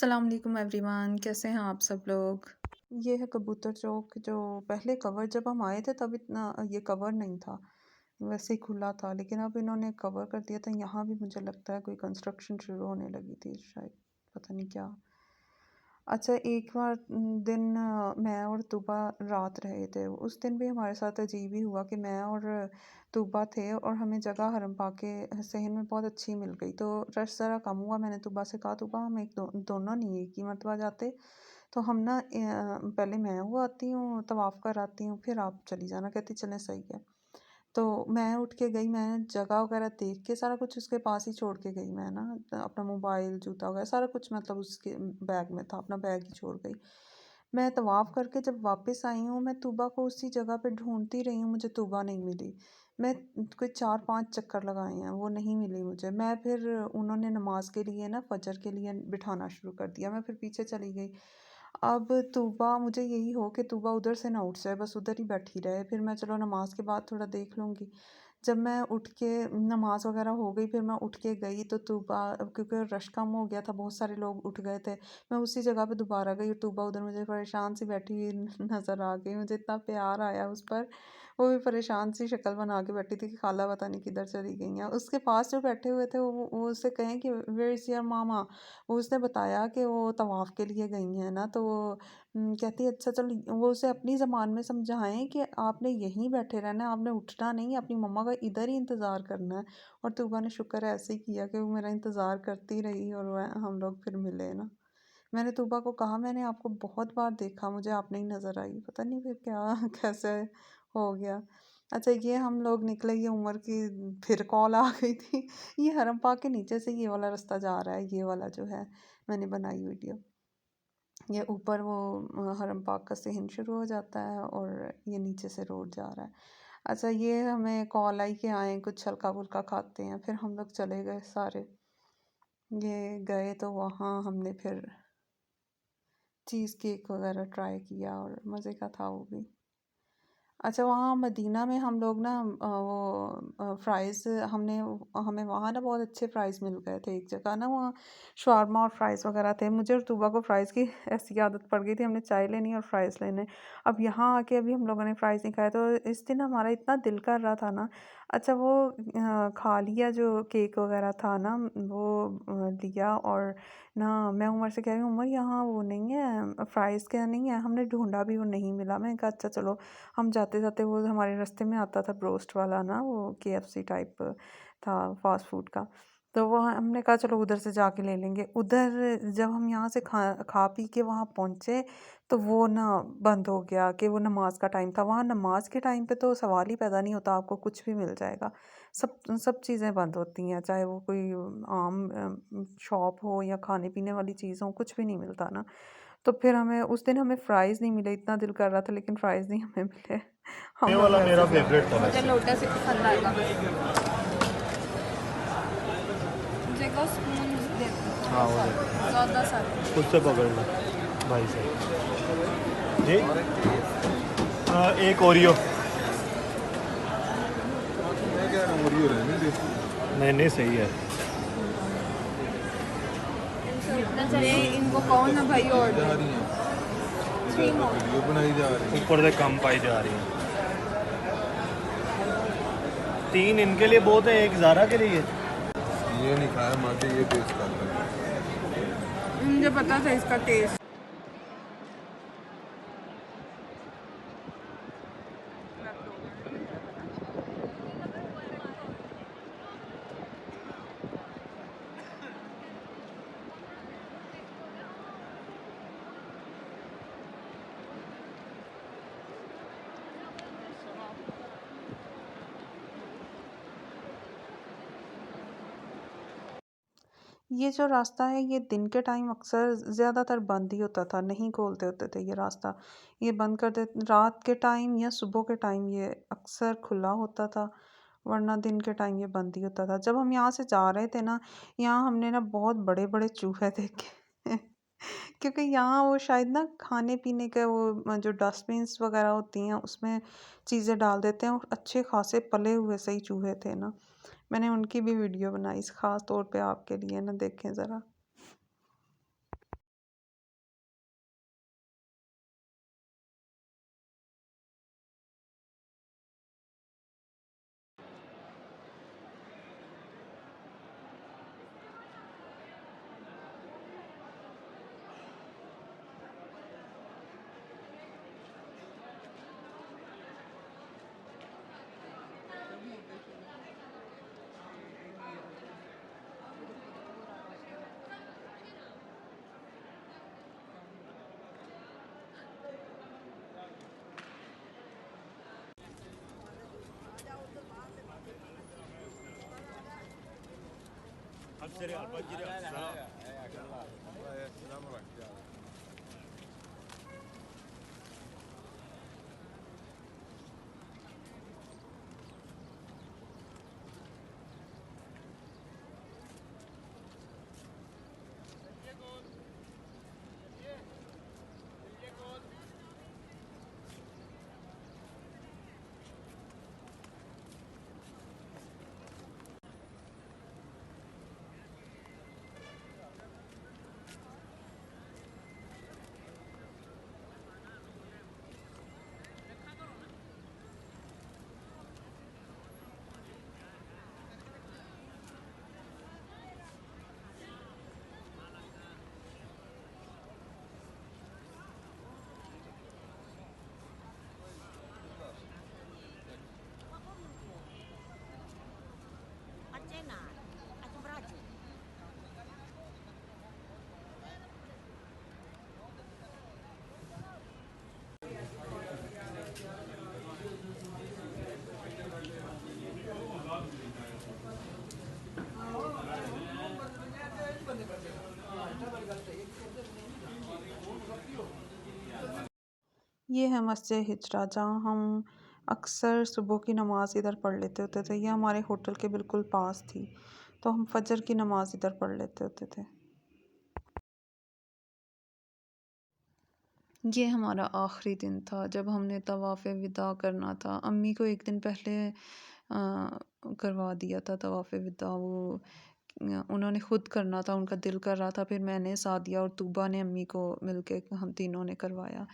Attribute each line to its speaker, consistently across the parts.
Speaker 1: अस्सलाम वालेकुम एवरीवन, कैसे हैं आप सब लोग। ये है कबूतर चौक। जो पहले कवर जब हम आए थे तब इतना ये कवर नहीं था, वैसे ही खुला था, लेकिन अब इन्होंने कवर कर दिया था। यहाँ भी मुझे लगता है कोई कंस्ट्रक्शन शुरू होने लगी थी शायद, पता नहीं क्या। अच्छा, एक बार दिन मैं और तूबा रात रहे थे। उस दिन भी हमारे साथ अजीब ही हुआ कि मैं और तूबा थे और हमें जगह हरम पाक के सहन में बहुत अच्छी मिल गई, तो रश ज़रा कम हुआ। मैंने तूबा से कहा, तूबा हम दोनों नहीं एक ही मरतबा जाते, तो हम ना पहले मैं वो आती हूँ, तवाफ़ कर आती हूँ, फिर आप चली जाना। कहती चलें, सही है। तो मैं उठ के गई, मैं जगह वगैरह देख के सारा कुछ उसके पास ही छोड़ के गई। मैं ना अपना मोबाइल, जूता वगैरह सारा कुछ मतलब उसके बैग में था, अपना बैग ही छोड़ गई। मैं तवाफ़ करके जब वापस आई हूँ, मैं तूबा को उसी जगह पे ढूंढती रही हूँ, मुझे तूबा नहीं मिली। मैं कोई 4-5 चक्कर लगाए हैं, वो नहीं मिली मुझे। मैं फिर उन्होंने नमाज के लिए ना फजर के लिए बिठाना शुरू कर दिया, मैं फिर पीछे चली गई। अब तूबा, मुझे यही हो कि तूबा उधर से ना उठ जाए, बस उधर ही बैठी रहे, फिर मैं चलो नमाज के बाद थोड़ा देख लूँगी। जब मैं उठ के नमाज वगैरह हो गई, फिर मैं उठ के गई तो तूबा, क्योंकि रश कम हो गया था, बहुत सारे लोग उठ गए थे, मैं उसी जगह पे दोबारा गई और तूबा उधर मुझे परेशान सी बैठी हुई नज़र आ गई। मुझे इतना प्यार आया उस पर। वो भी परेशान सी शक्ल बना के बैठी थी कि खाला पता नहीं किधर चली गई हैं। उसके पास जो बैठे हुए थे वो उससे कहें कि वेयर इज़ योर मामा, वो उसने बताया कि वो तवाफ़ के लिए गई हैं ना, तो वो कहती है अच्छा चल। वो उसे अपनी ज़बान में समझाएं कि आपने यहीं बैठे रहना है, आपने उठना नहीं, अपनी मम्मा का इधर ही इंतज़ार करना है। और तूबा ने शुक्र है ऐसे ही किया कि वो मेरा इंतज़ार करती रही और हम लोग फिर मिले ना। मैंने तूबा को कहा, मैंने आपको बहुत बार देखा, मुझे आप नहीं नज़र आई, पता नहीं फिर क्या कैसे हो गया। अच्छा, ये हम लोग निकले, ये उम्र की फिर कॉल आ गई थी। ये हरम पाक के नीचे से ये वाला रास्ता जा रहा है, ये वाला जो है मैंने बनाई वीडियो। ये ऊपर वो हरम पाक का सहन शुरू हो जाता है और ये नीचे से रोड जा रहा है। अच्छा, ये हमें कॉल आई कि आए कुछ हल्का फुल्का खाते हैं, फिर हम लोग चले गए सारे। ये गए तो वहाँ हमने फिर चीज़ केक वगैरह ट्राई किया और मज़े का था वो भी। अच्छा, वहाँ मदीना में हम लोग ना फ्राइज़ हमें वहाँ ना बहुत अच्छे फ्राइज़ मिल गए थे। एक जगह ना वहाँ शवारमा और फ्राइज़ वगैरह थे। मुझे और तूबा को फ्राइज़ की ऐसी आदत पड़ गई थी, हमने चाय लेनी और फ्राइज़ लेने। अब यहाँ आके अभी हम लोगों ने फ्राइज़ नहीं खाए, तो इस दिन हमारा इतना दिल कर रहा था ना। अच्छा, वो खा लिया जो केक वगैरह था ना, वो लिया और ना मैं उमर से कह रही हूँ, उमर यहाँ वो नहीं है, फ्राइज़ क्या नहीं है, हमने ढूंढा भी वो नहीं मिला। मैं कहा अच्छा चलो, हम जाते-जाते वो हमारे रास्ते में आता था ब्रोस्ट वाला ना, वो केएफसी टाइप था फ़ास्ट फ़ूड का। तो वो हमने कहा चलो उधर से जाके ले लेंगे। उधर जब हम यहाँ से खा पी के वहाँ पहुँचे, तो वो ना बंद हो गया कि वो नमाज़ का टाइम था। वहाँ नमाज़ के टाइम पे तो सवाल ही पैदा नहीं होता, आपको कुछ भी मिल जाएगा। सब सब चीज़ें बंद होती हैं, चाहे वो कोई आम शॉप हो या खाने-पीने वाली चीज़ हो, कुछ भी नहीं मिलता ना। तो फिर हमें उस दिन हमें फ्राइज़ नहीं मिले, इतना दिल कर रहा था, लेकिन फ्राइज़ नहीं हमें मिले।
Speaker 2: ये
Speaker 1: हम लोग
Speaker 2: वाला
Speaker 1: घर
Speaker 2: मेरा
Speaker 1: से जा
Speaker 2: फेवरेट था
Speaker 1: मुझे
Speaker 2: वैसे।
Speaker 1: लोटस पसंद आएगा। मुझे को स्पून्स दे दो
Speaker 2: हाँ,
Speaker 1: थोड़ा
Speaker 2: वो
Speaker 1: सा,
Speaker 2: देखो,
Speaker 1: ज़्यादा सारे।
Speaker 2: खुद से पकड़ लो भाई से। जी, एक ओरियो।
Speaker 3: मैं कह रहा हूँ ओरियो रहने दे।
Speaker 2: नहीं नहीं, सही है।
Speaker 1: इनसे उतना चाहिए, इनको कहो ना भाई
Speaker 3: जा
Speaker 1: ऑर्डर।
Speaker 3: रही हैं,
Speaker 1: थ्री
Speaker 3: इधर
Speaker 1: मोर।
Speaker 3: वीडियो बनाई जा रही हैं।
Speaker 2: ऊपर से कम पाई जा रही है। 3 इनके लिए बहुत है, एक ज़ारा के लिए।
Speaker 3: ये नहीं खाया, माँ के ये टेस्ट करता है।
Speaker 1: मुझे पता था इसका टेस्ट। ये जो रास्ता है, ये दिन के टाइम अक्सर ज़्यादातर बंद ही होता था, नहीं खोलते होते थे ये रास्ता। ये बंद कर देते रात के टाइम या सुबह के टाइम, ये अक्सर खुला होता था, वरना दिन के टाइम ये बंद ही होता था। जब हम यहाँ से जा रहे थे ना, यहाँ हमने ना बहुत बड़े बड़े चूहे देखे। क्योंकि यहाँ वो शायद ना खाने पीने के वो जो डस्टबिन्स वगैरह होती हैं, उसमें चीज़ें डाल देते हैं, और अच्छे खासे पले हुए सही चूहे थे ना। मैंने उनकी भी वीडियो बनाई ख़ास तौर पे आपके लिए ना, देखें ज़रा।
Speaker 2: Cereal, pode cereal.
Speaker 3: Selam bırak ya.
Speaker 4: Arcena, aku beraju.
Speaker 1: ये है मस्जिद हिजरा, जहाँ हम अक्सर सुबह की नमाज़ इधर पढ़ लेते होते थे। ये हमारे होटल के बिल्कुल पास थी, तो हम फजर की नमाज़ इधर पढ़ लेते होते थे। ये हमारा आखिरी दिन था जब हमने तवाफ़ विदा करना था। अम्मी को एक दिन पहले करवा दिया था तवाफ़ विदा। वो उन्होंने ख़ुद करना था, उनका दिल कर रहा था। फिर मैंने, सादिया और तूबा ने अम्मी को मिलके हम तीनों ने करवाया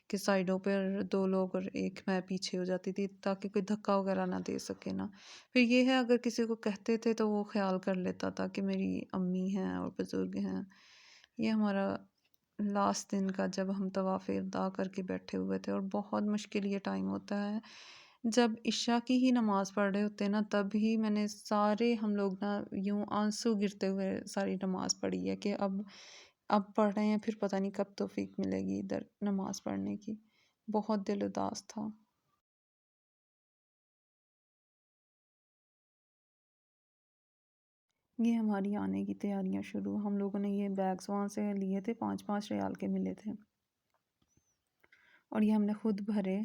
Speaker 1: कि साइडों पर 2 लोग और एक मैं पीछे हो जाती थी, ताकि कोई धक्का वगैरह ना दे सके ना। फिर ये है, अगर किसी को कहते थे तो वो ख्याल कर लेता था कि मेरी अम्मी हैं और बुज़ुर्ग हैं। ये हमारा लास्ट दिन का जब हम तवाफ़ विदा करके बैठे हुए थे, और बहुत मुश्किल ये टाइम होता है जब इशा की ही नमाज़ पढ़ रहे होते हैं ना, तब ही मैंने सारे हम लोग ना यूं आंसू गिरते हुए सारी नमाज़ पढ़ी है कि अब पढ़ रहे हैं, फिर पता नहीं कब तौफीक मिलेगी इधर नमाज़ पढ़ने की। बहुत दिल उदास था। ये हमारी आने की तैयारियां शुरू। हम लोगों ने ये बैग्स वहाँ से लिए थे, 5-5 रियाल के मिले थे, और ये हमने खुद भरे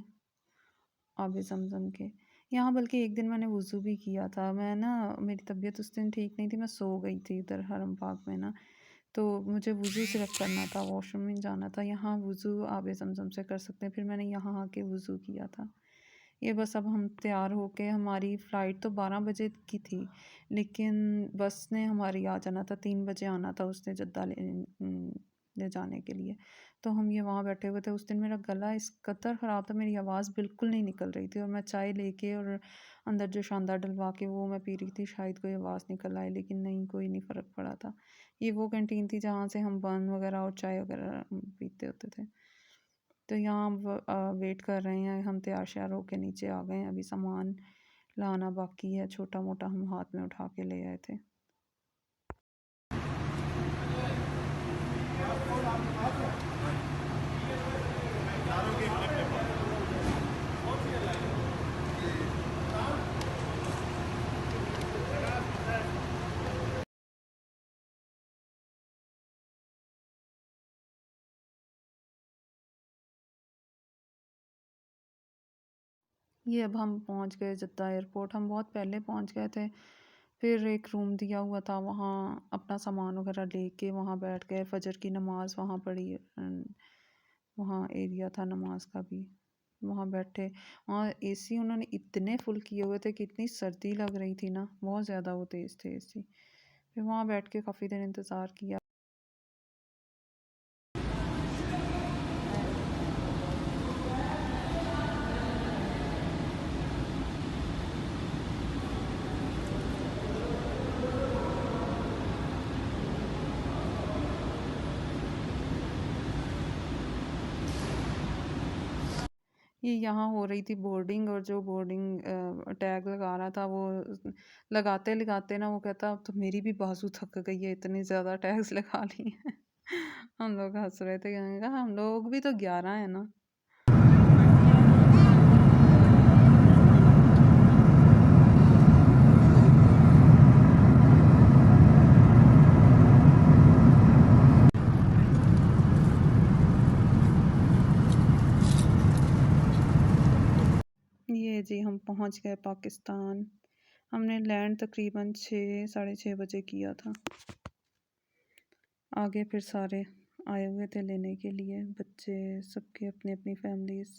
Speaker 1: आब ज़मज़म के। यहाँ बल्कि एक दिन मैंने वज़ू भी किया था। मैं ना, मेरी तबीयत उस दिन ठीक नहीं थी, मैं सो गई थी इधर हरम पाक में ना, तो मुझे वज़ू सिर्फ़ करना था, वॉशरूम में जाना था। यहाँ वज़ू आब ज़मज़म से कर सकते हैं, फिर मैंने यहाँ आके वज़ू किया था। ये बस अब हम तैयार होके, हमारी फ़्लाइट तो 12 बजे की थी, लेकिन बस ने हमारी आ जाना था, 3 बजे आना था उसने जद्दा ले जाने के लिए। तो हम ये वहाँ बैठे हुए थे। उस दिन मेरा गला इस कदर ख़राब था, मेरी आवाज़ बिल्कुल नहीं निकल रही थी, और मैं चाय लेके और अंदर जो शानदार डलवा के वो मैं पी रही थी, शायद कोई आवाज़ निकल आए, लेकिन नहीं, कोई नहीं फ़र्क पड़ा था। ये वो कैंटीन थी जहाँ से हम बन वगैरह और चाय वगैरह पीते होते थे। तो यहाँ वेट कर रहे हैं, हम तैयार श्यार होके नीचे आ गए हैं। अभी सामान लाना बाकी है, छोटा मोटा हम हाथ में उठा के ले आए थे। ये अब हम पहुंच गए जद्दा एयरपोर्ट। हम बहुत पहले पहुंच गए थे। फिर एक रूम दिया हुआ था, वहाँ अपना सामान वगैरह लेके वहाँ बैठ गए। फजर की नमाज़ वहाँ पढ़ी। वहाँ एरिया था नमाज का भी, वहाँ बैठे। वहाँ एसी उन्होंने इतने फुल किए हुए थे कि इतनी सर्दी लग रही थी ना, बहुत ज़्यादा वो तेज़ थे एसी। फिर वहाँ बैठ के काफ़ी देर इंतज़ार किया। ये यहाँ हो रही थी बोर्डिंग, और जो बोर्डिंग टैग लगा रहा था, वो लगाते लगाते ना वो कहता, अब तो मेरी भी बाजू थक गई है, इतनी ज़्यादा टैग्स लगा ली हैं। हम लोग हंस रहे थे, मैंने कहा हम लोग भी तो 11 हैं ना। ये जी हम पहुंच गए पाकिस्तान। हमने लैंड तकरीबन 6 साढ़े 6 बजे किया था। आगे फिर सारे आए हुए थे लेने के लिए, बच्चे सबके अपनी अपनी फैमिलीज़।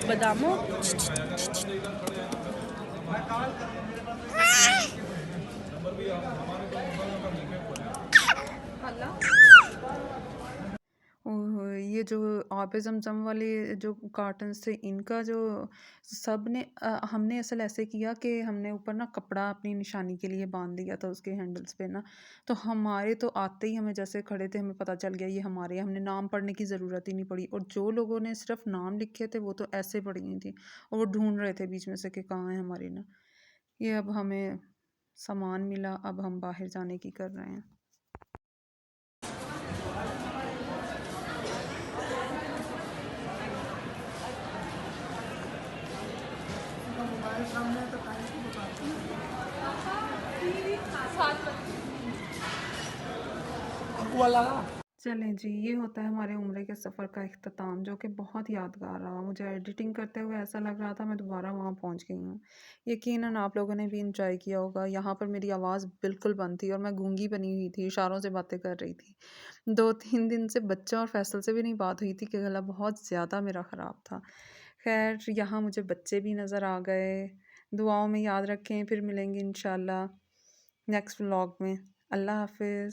Speaker 1: बादामों ओह! ये जो आब ज़मज़म वाले जो कार्टन्स थे, इनका जो सब ने हमने असल ऐसे किया कि हमने ऊपर ना कपड़ा अपनी निशानी के लिए बांध दिया था उसके हैंडल्स पे ना। तो हमारे तो आते ही हमें जैसे खड़े थे हमें पता चल गया ये हमारे हैं, हमने नाम पढ़ने की ज़रूरत ही नहीं पड़ी। और जो लोगों ने सिर्फ नाम लिखे थे वो तो ऐसे पड़ी हुई थी और वो ढूंढ रहे थे बीच में से कि कहाँ है हमारी ना। ये अब हमें सामान मिला, अब हम बाहर जाने की कर रहे हैं। चलें जी, ये होता है हमारे उम्रे के सफ़र का इख्तिताम, जो कि बहुत यादगार रहा। मुझे एडिटिंग करते हुए ऐसा लग रहा था मैं दोबारा वहाँ पहुँच गई हूँ। यकीनन आप लोगों ने भी एन्जॉय किया होगा। यहाँ पर मेरी आवाज़ बिल्कुल बंद थी और मैं गूंगी बनी हुई थी, इशारों से बातें कर रही थी। 2-3 दिन से बच्चों और फैसल से भी नहीं बात हुई थी कि गला बहुत ज़्यादा मेरा ख़राब था। ख़ैर यहाँ मुझे बच्चे भी नज़र आ गए। दुआओं में याद रखें, फिर मिलेंगे इंशाल्लाह नेक्स्ट व्लॉग में। अल्लाह हाफ़िज़।